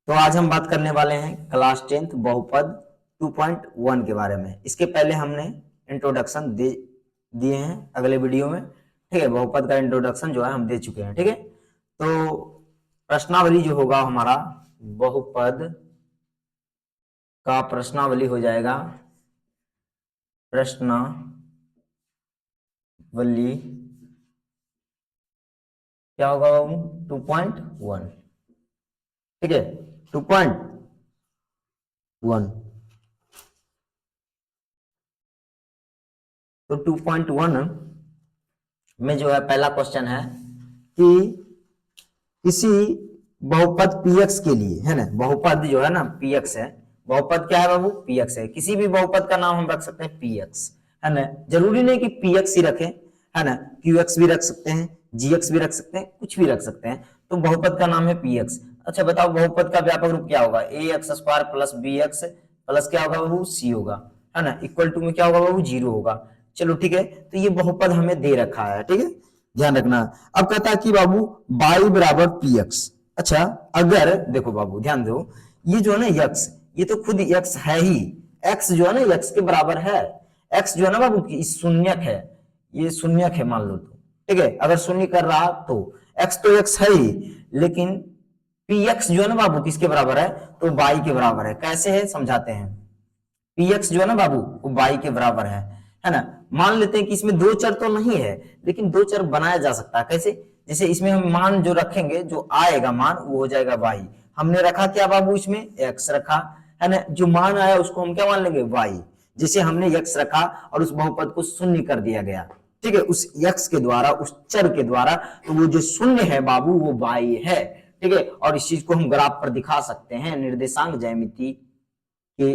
तो आज हम बात करने वाले हैं क्लास 10th बहुपद 2.1 के बारे में। इसके पहले हमने इंट्रोडक्शन दिए हैं अगले वीडियो में, ठीक है। बहुपद का इंट्रोडक्शन जो है हम दे चुके हैं, ठीक है। तो प्रश्नावली जो होगा हमारा बहुपद का प्रश्नावली हो जाएगा प्रश्नावली क्या होगा बाबू 2.1, ठीक है। 2.1 तो 2.1 में जो है पहला क्वेश्चन है कि किसी बहुपद px के लिए, है ना, बहुपद जो है ना px है, बहुपद क्या है बाबू px है। किसी भी बहुपद का नाम हम रख सकते हैं px, है ना। जरूरी नहीं कि px ही रखें, है ना, qx भी रख सकते हैं, gx भी रख सकते हैं, कुछ भी रख सकते हैं। तो बहुपद का नाम है px। अच्छा बताओ बहुपद का व्यापक रूप क्या होगा? ax² प्लस bx प्लस क्या होगा बाबू c होगा, है ना, इक्वल टू में क्या होगा बाबू 0 होगा। चलो ठीक है, तो ये बहुपद हमें दे रखा है, ठीक है, ध्यान रखना। अब कहता है कि बाबू y बराबर px। अच्छा अगर देखो बाबू ध्यान दो, ये जो है ना x, ये तो खुद x है ही, x जो है ना x के बराबर है। x जो है ना बाबू शून्यक है, ये शून्यक है मान लो तो, ठीक है। अगर शून्य कर रहा तो x तो x है ही, लेकिन px जो है ना बाबू किसके बराबर है? तो y के बराबर है। कैसे है समझाते हैं। px जो है ना बाबू वो y के बराबर है ना। मान लेते हैं कि इसमें दो चर तो नहीं है, लेकिन दो चर बनाया जा सकता है। कैसे? जैसे इसमें हम मान जो रखेंगे, जो आएगा मान वो हो जाएगा y। हमने रखा क्या बाबू? इसमें x रखा, है ना। जो मान आया उसको हम क्या मान लेंगे? y। जैसे हमने x रखा और उस बहुपद को शून्य कर दिया गया, ठीक है, उस x के द्वारा, उस चर के द्वारा, तो वो जो शून्य है बाबू वो y है, ठीक है। और इस चीज को हम ग्राफ पर दिखा सकते हैं निर्देशांक ज्यामिति के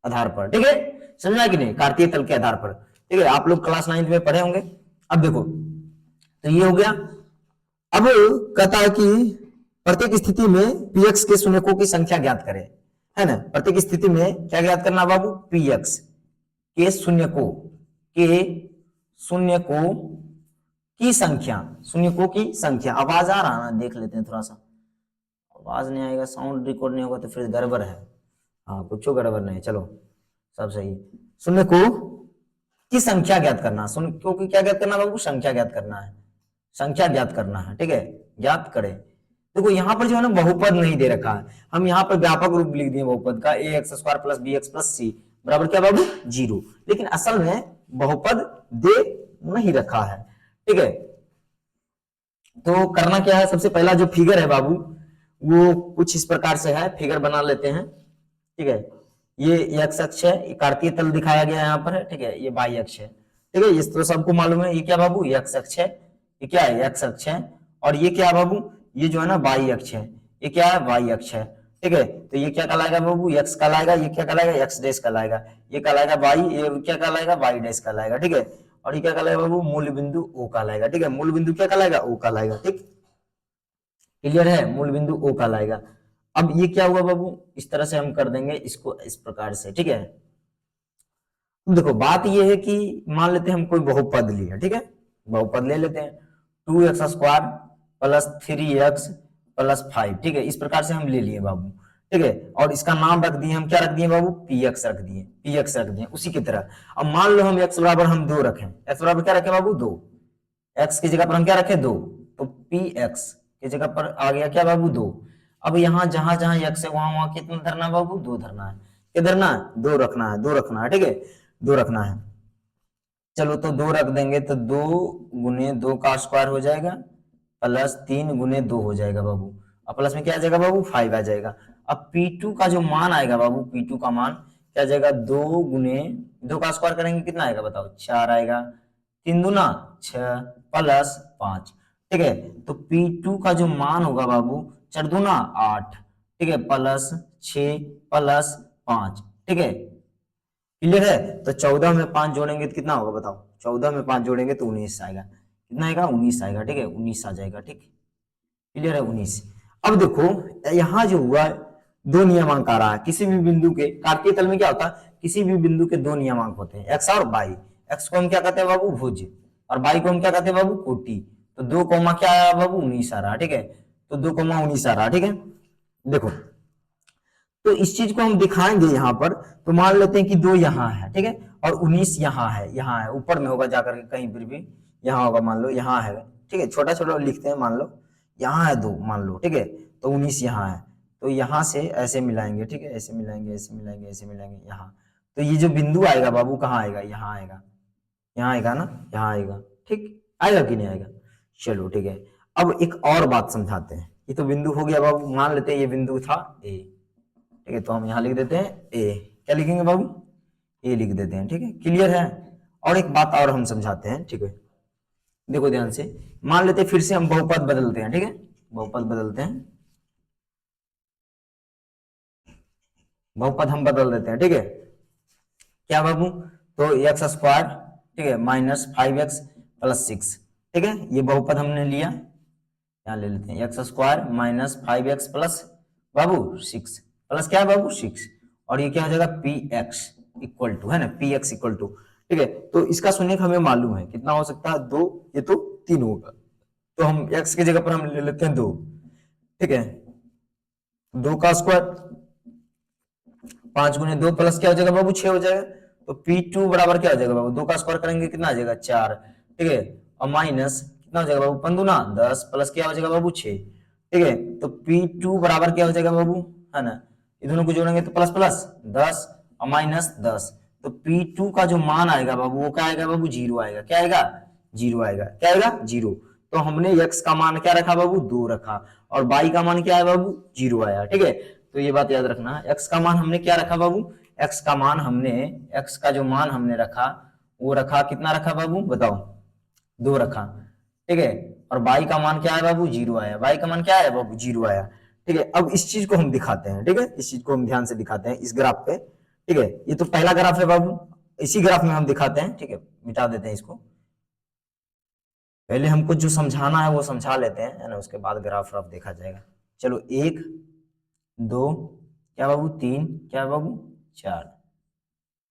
आधार पर, ठीक है। समझा कि नहीं? कार्तीय तल के आधार पर, ठीक है। आप लोग क्लास 9 में पढ़े होंगे। अब देखो, तो ये हो गया। अब कहता है कि प्रत्येक स्थिति में px के शून्यकों की संख्या ज्ञात करें, है ना। प्रत्येक स्थिति में क्या ज्ञात करना बाबू? px के शून्यकों की संख्या, शून्यकों की संख्या। आवाज आ रहा ना? देख लेते हैं थोड़ा सा। आवाज नहीं आएगा, साउंड रिकॉर्ड नहीं होगा तो फिर गड़बड़ है। हाँ कुछ गड़बड़ नहीं, चलो सब सही है। शून्यकों की संख्या ज्ञात करना, शून्यकों की क्या ज्ञात करना बाबू? संख्या ज्ञात करना है, संख्या ज्ञात करना है, ठीक है। ज्ञात करें। देखो यहाँ पर जो है ना बहुपद नहीं दे रखा है, हम यहाँ पर व्यापक रूप लिख दिए बहुपद का ax² plus bx plus c बराबर क्या बाबू? 0। लेकिन असल में बहुपद दे नहीं रखा है, ठीक है। तो करना क्या है? सबसे पहला जो फिगर है बाबू वो कुछ इस प्रकार से है, फिगर बना लेते हैं, ठीक है। ये x अक्ष है, ये कार्तीय तल दिखाया गया यहाँ पर है, ठीक है। ये y अक्ष है, ठीक है। ये तो सबको मालूम है। ये क्या बाबू? x अक्ष है। ये क्या है? x अक्ष है। और ये क्या बाबू? ये जो है ना y अक्ष है। ये क्या है? y अक्ष है, ठीक है। तो ये क्या कहलाएगा बाबू? x कहलाएगा। ये क्या कहलाएगा? x डैश कहलाएगा। ये कहलाएगा y, ये क्या कहलाएगा? y डैश कहलाएगा, ठीक है। और ये क्या कहलाएगा बाबू? मूल बिंदु O कहलाएगा, ठीक है। मूल बिंदु क्या कहलाएगा? O कहलाएगा, ठीक। क्लियर है? मूल बिंदु O कहलाएगा। अब ये क्या हुआ बाबू? इस तरह से हम कर देंगे इसको इस प्रकार से, ठीक है। देखो बात ये है कि मान लेते हैं हम कोई बहुपद लिया, ठीक है, बहुपद ले लेते हैं 2x² प्लस 3x प्लस 5, ठीक है। इस प्रकार से हम ले लिए बाबू, ठीक है। और इसका नाम रख दिए हम, क्या रख दिए बाबू? px रख दिए, px रख दिए उसी की तरह। अब मान लो हम x बराबर हम 2 रखें, x बराबर क्या रखें बाबू? 2। x की जगह पर हम क्या रखें? 2। तो px की जगह पर आ गया क्या बाबू? 2। अब यहाँ जहां जहां x है वहां वहां कितना धरना बाबू? 2 धरना है। क्या धरना है? 2 रखना है, 2 रखना है, ठीक है, 2 रखना है। चलो तो 2 रख देंगे तो 2 गुने 2 का स्क्वायर हो जाएगा प्लस 3 गुने 2 हो जाएगा बाबू। अब प्लस में क्या आ जाएगा बाबू? 5 आ जाएगा। अब P2 का जो मान आएगा बाबू, P2 का मान क्या आ जाएगा? 2 गुने 2 का स्क्वायर करेंगे कितना आएगा बताओ? 4 आएगा। 3 दूना 6 प्लस 5, ठीक है। तो P2 का जो मान होगा बाबू 4 दूना 8, ठीक है, प्लस 6 प्लस 5, ठीक है। क्लियर है? तो 14 में 5 जोड़ेंगे तो कितना होगा बताओ? 14 में 5 जोड़ेंगे तो 19 आएगा। कितना आएगा? 19 आएगा, ठीक है, 19 आ जाएगा, ठीक। क्लियर है? 19। अब देखो यहां जो हुआ दो नियमांक आ रहा है। किसी भी बिंदु के कार्तीय तल में क्या होता है? किसी भी बिंदु के दो नियमांक होते हैं, एक्स और वाई। एक्स को हम क्या कहते हैं बाबू? भुज। और वाई को हम क्या कहते हैं बाबू? कोटि। तो 2 कोमा क्या आया बाबू? 19 आ रहा है, ठीक है। तो 2 कोमा 19 आ रहा है, ठीक है। देखो तो इस चीज को हम दिखाएंगे यहाँ पर। तो मान लेते हैं कि 2 यहाँ है, ठीक है, और 19 यहाँ है, यहाँ है, ऊपर में होगा जाकर के कहीं पर भी यहाँ होगा, मान लो यहाँ है, ठीक है, छोटा छोटा लिखते हैं, मान लो यहाँ है 2, मान लो, ठीक है, तो 19 यहाँ है, तो यहाँ से ऐसे मिलाएंगे, ठीक है, ऐसे मिलाएंगे, ऐसे मिलाएंगे, ऐसे मिलाएंगे यहाँ, तो ये जो बिंदु आएगा बाबू कहाँ आएगा, यहाँ आएगा, यहाँ आएगा ना, यहाँ आएगा, ठीक आएगा कि नहीं आएगा। चलो ठीक है, अब एक और बात समझाते हैं। ये तो बिंदु हो गया बाबू, मान लेते हैं ये बिंदु था ए, ठीक है, तो हम यहाँ लिख देते हैं ए, क्या लिखेंगे बाबू, ए लिख देते हैं, ठीक है, क्लियर है। और एक बात और हम समझाते हैं, ठीक है, देखो ध्यान से, मान लेते हैं फिर से हम बहुपद बदलते हैं, ठीक है, बहुपद बदलते हैं, बहुपद हम बदल देते हैं, ठीक है, क्या बाबू, तो एक्स स्क्वायर, ठीक है, माइनस 5x प्लस 6, ठीक है, ये बहुपद हमने लिया, यहाँ ले लेते हैं x square minus 5x plus बाबू 6, प्लस क्या है बाबू 6, और ये क्या हो जाएगा पी एक्स इक्वल टू, है ना, पी एक्स इक्वल टू, ठीक है, तो इसका शून्यक हमें मालूम है कितना हो सकता है 2, ये तो 3 होगा, तो हम x की जगह पर हम ले लेते हैं 2, ठीक है, 2 का स्क्वायर 5 गुने 2 प्लस क्या हो जाएगा बाबू 6 हो जाएगा, तो P2 बराबर क्या हो जाएगा बाबू, 2 का स्क्वायर करेंगे कितना आ जाएगा 4, ठीक है, और माइनस कितना हो जाएगा बाबू 5 दूना 10 प्लस क्या हो जाएगा बाबू 6, ठीक है, तो P2 बराबर क्या हो जाएगा बाबू, है ना, ये दोनों को जोड़ेंगे तो प्लस प्लस 10 और माइनस 10, तो P2 का जो मान आएगा बाबू वो क्या आएगा बाबू 0 आएगा, क्या आएगा 0 आएगा, क्या आएगा 0, तो हमने x का मान क्या रखा बाबू 2 रखा, और y का मान क्या है बाबू 0 आया, ठीक है, तो ये बात याद रखना है, x का मान हमने क्या रखा बाबू, x का मान हमने, x का जो मान हमने रखा वो रखा कितना रखा बाबू बताओ 2 रखा, ठीक है, और y का मान क्या है बाबू 0 आया, y का मान क्या है बाबू 0 आया, ठीक है। अब इस चीज को हम दिखाते हैं, ठीक है, इस चीज को हम ध्यान से दिखाते हैं इस ग्राफ पे, ठीक है, ये तो पहला ग्राफ है बाबू, इसी ग्राफ में हम दिखाते हैं, ठीक है, मिटा देते हैं इसको, पहले हमको जो समझाना है वो समझा लेते हैं, है ना, उसके बाद ग्राफ व्राफ देखा जाएगा। चलो 1 2 क्या बाबू 3 क्या बाबू 4,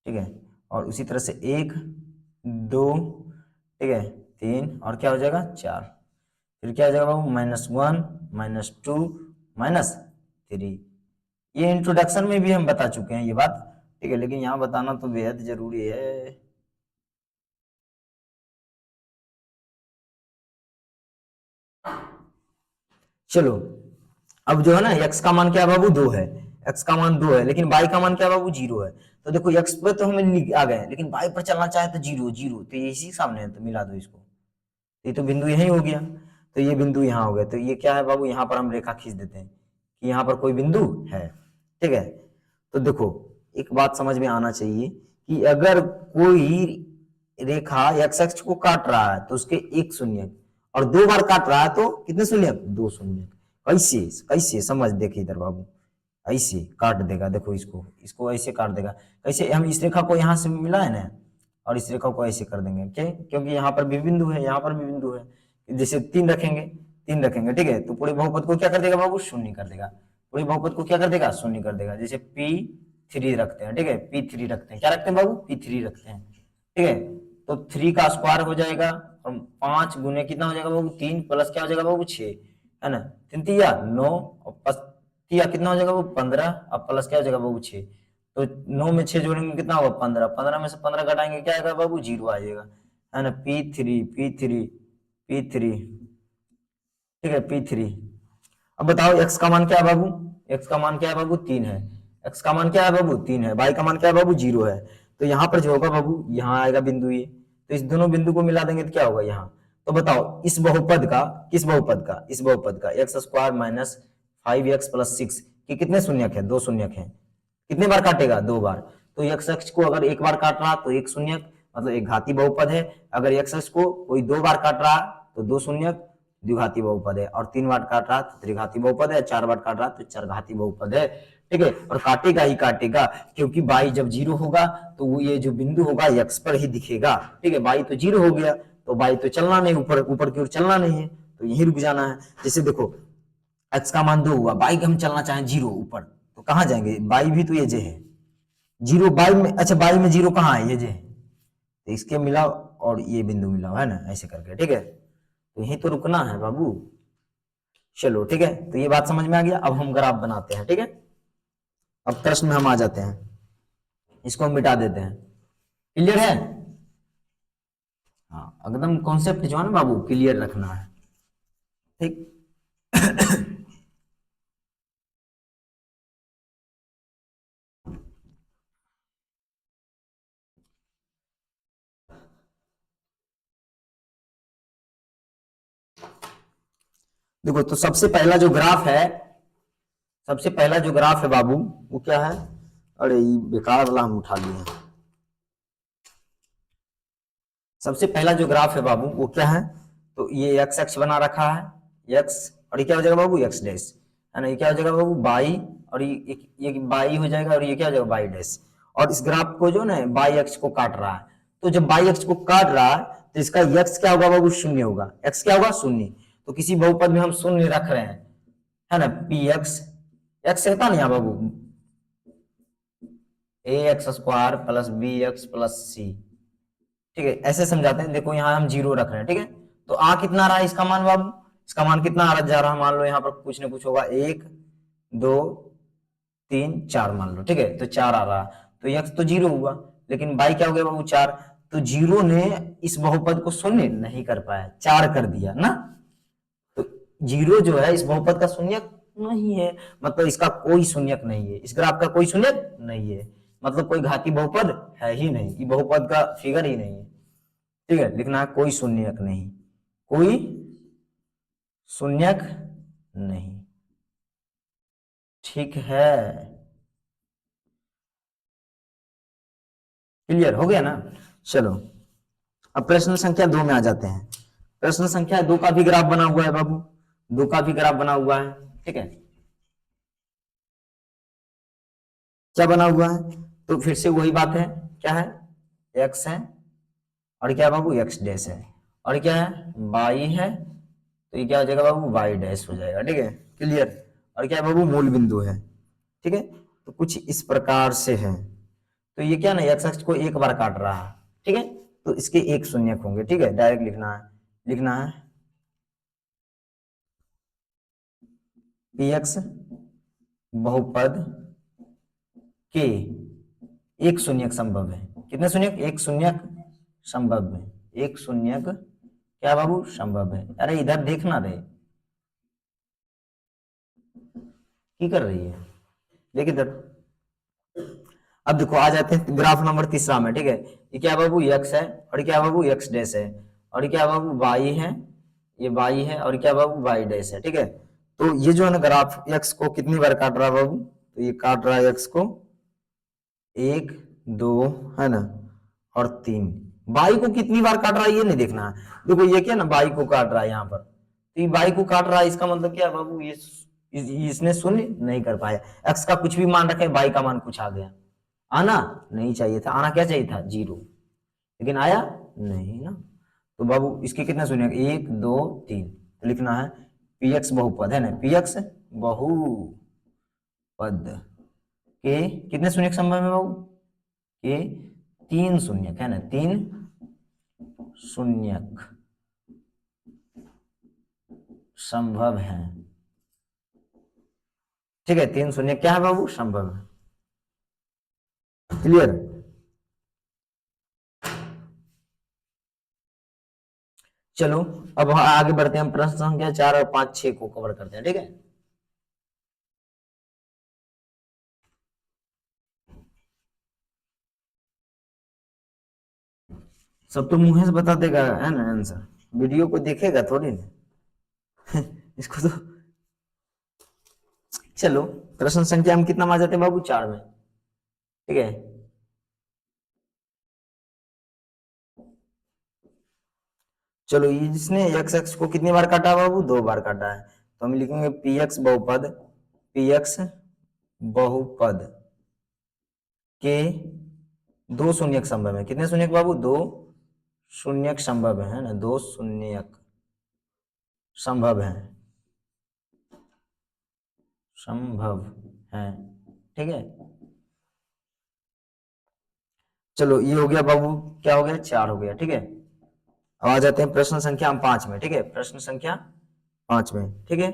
ठीक है, और उसी तरह से 1 2 ठीक है 3 और क्या हो जाएगा 4, फिर क्या हो जाएगा बाबू -1 -2 -3, ये इंट्रोडक्शन में भी हम बता चुके हैं ये बात, ठीक है, लेकिन यहाँ बताना तो बेहद जरूरी है। चलो अब जो है ना x का मान क्या है बाबू 2 है, x का मान 2 है, लेकिन y का मान क्या बाबू 0 है, तो देखो x पे तो हमें आ गए, लेकिन y पर चलना चाहे तो 0 0, तो ये इसी सामने है, तो मिला दो इसको, ये तो बिंदु यही हो गया, तो ये बिंदु यहाँ हो गया, तो ये क्या है बाबू, यहाँ पर हम रेखा खींच देते हैं कि यहाँ पर कोई बिंदु है, ठीक है। तो देखो एक बात समझ में आना चाहिए कि अगर कोई रेखा x अक्ष को काट रहा है तो उसके एक शून्य, और 2 बार काट रहा है तो कितने शून्य 2 शून्य, कैसे कैसे समझ देखे इधर बाबू, ऐसे काट देगा, देखो इसको इसको ऐसे काट देगा, कैसे, हम इस रेखा को यहाँ से मिला है ना, और इस रेखा को ऐसे कर देंगे, क्या, क्योंकि यहाँ पर भी बिंदु है, यहाँ पर भी बिंदु है, जैसे 3 रखेंगे, 3 रखेंगे, ठीक है, तो पूरे बहुपद को क्या कर देगा बाबू शून्य कर देगा, पूरे बहुपद को क्या कर देगा शून्य कर देगा, जैसे P3 रखते हैं, ठीक है, P3 रखते हैं, क्या रखते हैं बाबू P3 रखते हैं, ठीक है, तो 3 का स्क्वायर हो जाएगा, और 5 गुने कितना हो जाएगा बाबू 3 प्लस क्या हो जाएगा बाबू 6, है ना, 3 तिया 9 और तिया कितना हो जाएगा बाबू 15, अब प्लस क्या हो जाएगा बाबू 6, तो 9 में 6 जोड़ेंगे कितना होगा 15, 15 में से 15 घटाएंगे क्या आएगा बाबू 0 आ जाएगा, है ना, P3 ठीक है P3। अब बताओ x का मान क्या है बाबू, x का मान क्या है बाबू 3 है, x का मान क्या है बाबू 3 है, y का मान क्या है बाबू 0 है, तो यहाँ पर जो होगा बाबू यहाँ आएगा बिंदु ये, तो इस दोनों बिंदु को मिला देंगे तो क्या होगा यहाँ, तो बताओ इस बहुपद का, किस बहुपद का, इस बहुपद का x square minus 5x plus 6 की कितने शून्यक है 2 शून्यक है, कितने बार काटेगा 2 बार, तो x अक्ष को अगर एक बार काट रहा तो एक शून्यक, मतलब एक घाती बहुपद है, अगर x अक्ष को कोई 2 बार काट रहा तो 2 शून्यक द्विघाती बहुपद है, और 3 बार काट रहा तो त्रिघाती बहुपद है, 4 बार काट रहा तो चरघाती बहुपद है, ठीक है, और काटेगा ही काटेगा, क्योंकि y जब 0 होगा तो वो ये जो बिंदु होगा x पर ही दिखेगा, ठीक है, y तो 0 हो गया तो y तो चलना नहीं, ऊपर ऊपर की ओर चलना नहीं है, तो यही रुक जाना है। जैसे देखो x का मान 2 हुआ, y हम चलना चाहें 0 ऊपर तो कहाँ जाएंगे, y भी तो ये जे है 0, y में, अच्छा y में 0 कहाँ है, ये जे है, तो इसके मिलाओ और ये बिंदु मिलाओ, है ना, ऐसे करके, ठीक है, तो यही तो रुकना है बाबू। चलो ठीक है, तो ये बात समझ में आ गया, अब हम ग्राफ बनाते हैं, ठीक है, अब प्रश्न में हम आ जाते हैं, इसको हम मिटा देते हैं। क्लियर है? हाँ, एकदम कॉन्सेप्ट जो है ना बाबू क्लियर रखना है, ठीक। देखो तो सबसे पहला जो ग्राफ है, सबसे पहला जो ग्राफ है बाबू वो क्या है? अरे ये बेकार वाला हम उठा लिए हैं। सबसे पहला जो ग्राफ है बाबू वो क्या है? तो ये एक्स एक्स बना रखा है, एक्स, और ये क्या हो जाएगा बाबू? एक्स डैश, है ना। ये क्या हो जाएगा बाबू? बाई, और ये बाई हो जाएगा, और ये क्या हो जाएगा? By dash. और इस ग्राफ को जो ना बाई एक्स को काट रहा है, तो जब बाई एक्स को काट रहा है तो इसका एक्स क्या होगा बाबू? शून्य होगा। एक्स क्या होगा? शून्य। तो किसी बहुपद में हम शून्य रख रहे हैं, है ना, पी एक्स, एक्स रहता नहीं बाबू, a x square plus b x plus c, ठीक है, ऐसे समझाते हैं। देखो यहाँ हम जीरो रख रहे हैं, ठीक है। तो आ कितना रहा है इसका मान बाबू? इसका मान कितना आ जा रहा है? मान लो यहाँ पर कुछ ना कुछ होगा, 1 2 3 4 मान लो, ठीक है। तो 4 आ रहा है, तो एक्स तो जीरो हुआ, लेकिन बाई क्या हो गया बाबू? 4। तो जीरो ने इस बहुपद को शून्य नहीं कर पाया, 4 कर दिया ना। तो जीरो जो है इस बहुपद का शून्यक नहीं है, मतलब इसका कोई शून्यक नहीं है, इस ग्राफ का कोई शून्यक नहीं है, मतलब कोई घाती बहुपद है ही नहीं, ये बहुपद का फिगर ही नहीं है, ठीक है। लिखना है कोई शून्यक नहीं, कोई शून्यक नहीं, ठीक है। क्लियर हो गया ना? चलो अब प्रश्न संख्या 2 में आ जाते हैं। प्रश्न संख्या 2 का भी ग्राफ बना हुआ है बाबू, 2 का भी ग्राफ बना हुआ है, ठीक है। क्या बना हुआ है? तो फिर से वही बात है, क्या है? एक्स है, और क्या है बाबू? एक्स डैश है, और क्या है? वाई है, तो ये क्या हो जाएगा बाबू? वाई डैश हो जाएगा, ठीक है। क्लियर? और क्या है बाबू? मूल बिंदु है, ठीक है। तो कुछ इस प्रकार से है, तो ये क्या ना एक्स एक्स को एक बार काट रहा है, ठीक है। तो इसके एक शून्यक होंगे, ठीक है। डायरेक्ट लिखना है, लिखना है पी एक्स बहुपद के एक शून्यक संभव है। कितने शून्यक? एक शून्यक संभव है, एक शून्यक क्या बाबू? संभव है। अरे इधर देखना रे, की कर रही है, देख इधर। अब देखो आ जाते हैं ग्राफ नंबर तीसरा में, ठीक है। ये क्या बाबू? एक्स है, और क्या बाबू? एक्स डैश है, और क्या बाबू? वाई है, ये वाई है, और क्या बाबू? वाई डैश है, ठीक है। तो ये जो है ना ग्राफ एक्स को कितनी बार काट रहा है बाबू? तो ये काट रहा है एक्स को 1 2, है ना, और 3। वाई को कितनी बार काट रहा है ये नहीं देखना है। देखो ये क्या ना वाई को काट रहा है यहाँ पर, तो ये वाई को काट रहा है, इसका मतलब क्या है बाबू? ये इसने शून्य नहीं कर पाया। एक्स का कुछ भी मान रखे, वाई का मान कुछ आ गया, आना नहीं चाहिए था, आना क्या चाहिए था? 0, लेकिन आया नहीं ना। तो बाबू इसके कितने शून्य? 1 2 3। तो लिखना है पी एक्स बहुपद, है ना, पी एक्स बहुपद के कितने शून्य संभव है बाबू? के 3 शून्यक, है ना, 3 शून्यक संभव है, ठीक है। 3 शून्य क्या है बाबू? संभव है। क्लियर? चलो अब आगे बढ़ते हैं, हम प्रश्न संख्या 4 और 5 6 को कवर करते हैं, ठीक है। सब तो मुंह से बता देगा, है ना आंसर, वीडियो को देखेगा थोड़ी ना। इसको तो चलो प्रश्न संख्या हम कितना में आ जाते हैं बाबू? 4 में, ठीक है। चलो ये जिसने एक्स एक्स को कितनी बार काटा है बाबू? 2 बार काटा है, तो हम लिखेंगे पी एक्स बहुपद, पी एक्स बहुपद के 2 शून्यक संभव है। कितने शून्यक बाबू? 2 शून्यक संभव है ना, 2 शून्यक संभव है, संभव है, ठीक है। चलो ये हो गया बाबू, क्या हो गया? 4 हो गया, ठीक है। अब आ जाते हैं प्रश्न संख्या हम 5 में, ठीक है। प्रश्न संख्या 5 में, ठीक है।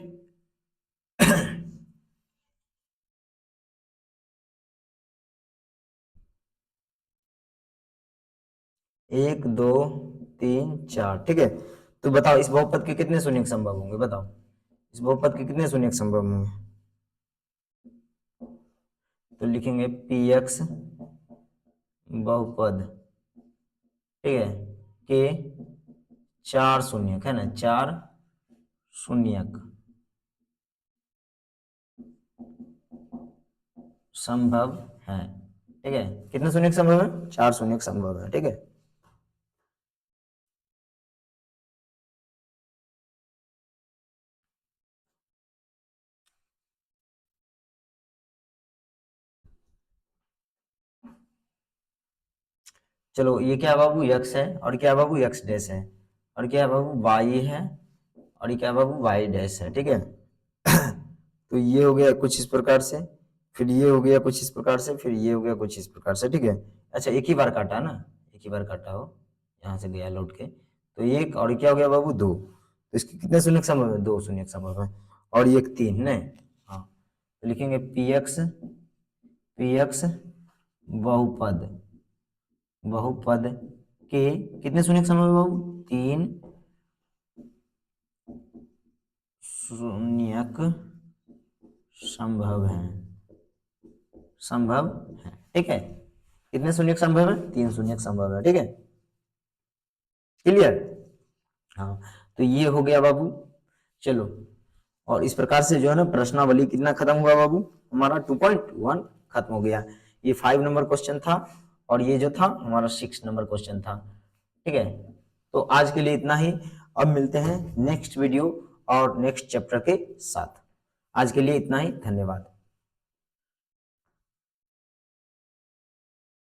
1 2 3 4, ठीक है। तो बताओ इस बहुपद के कितने शून्य संभव होंगे, बताओ इस बहुपद के कितने शून्य संभव होंगे। तो लिखेंगे px बहुपद, ठीक है, के 4 शून्यक है ना, 4 शून्यक संभव है, ठीक है। कितने शून्यक संभव है, 4 शून्यक संभव है, ठीक है। चलो ये क्या बाबू x है, और क्या बाबू x डैश है, और क्या बाबू y है, और ये क्या बाबू y डैश है, ठीक है। तो ये हो गया कुछ इस प्रकार से, फिर ये हो गया कुछ इस प्रकार से, फिर ये हो गया कुछ इस प्रकार से, ठीक है। अच्छा एक ही बार काटा ना, एक ही बार काटा हो, यहाँ से गया लौट के, तो एक और क्या हो गया बाबू 2, तो इसके कितने शून्य संभव है, 2 शून्य संभव है, और ये 3 नहीं, हाँ। तो लिखेंगे px बहुपद, बहुपद के कितने शून्य संभव है बाबू, 3 शून्यक संभव है, संभव है, ठीक है। कितने शून्यक संभव है, 3 शून्यक संभव है, ठीक है। क्लियर, हाँ। तो ये हो गया बाबू, चलो। और इस प्रकार से जो है ना प्रश्नावली कितना खत्म हुआ बाबू, हमारा 2.1 खत्म हो गया। ये 5 नंबर क्वेश्चन था, और ये जो था हमारा 6 नंबर क्वेश्चन था, ठीक है। तो आज के लिए इतना ही, अब मिलते हैं नेक्स्ट वीडियो और नेक्स्ट चैप्टर के साथ। आज के लिए इतना ही, धन्यवाद।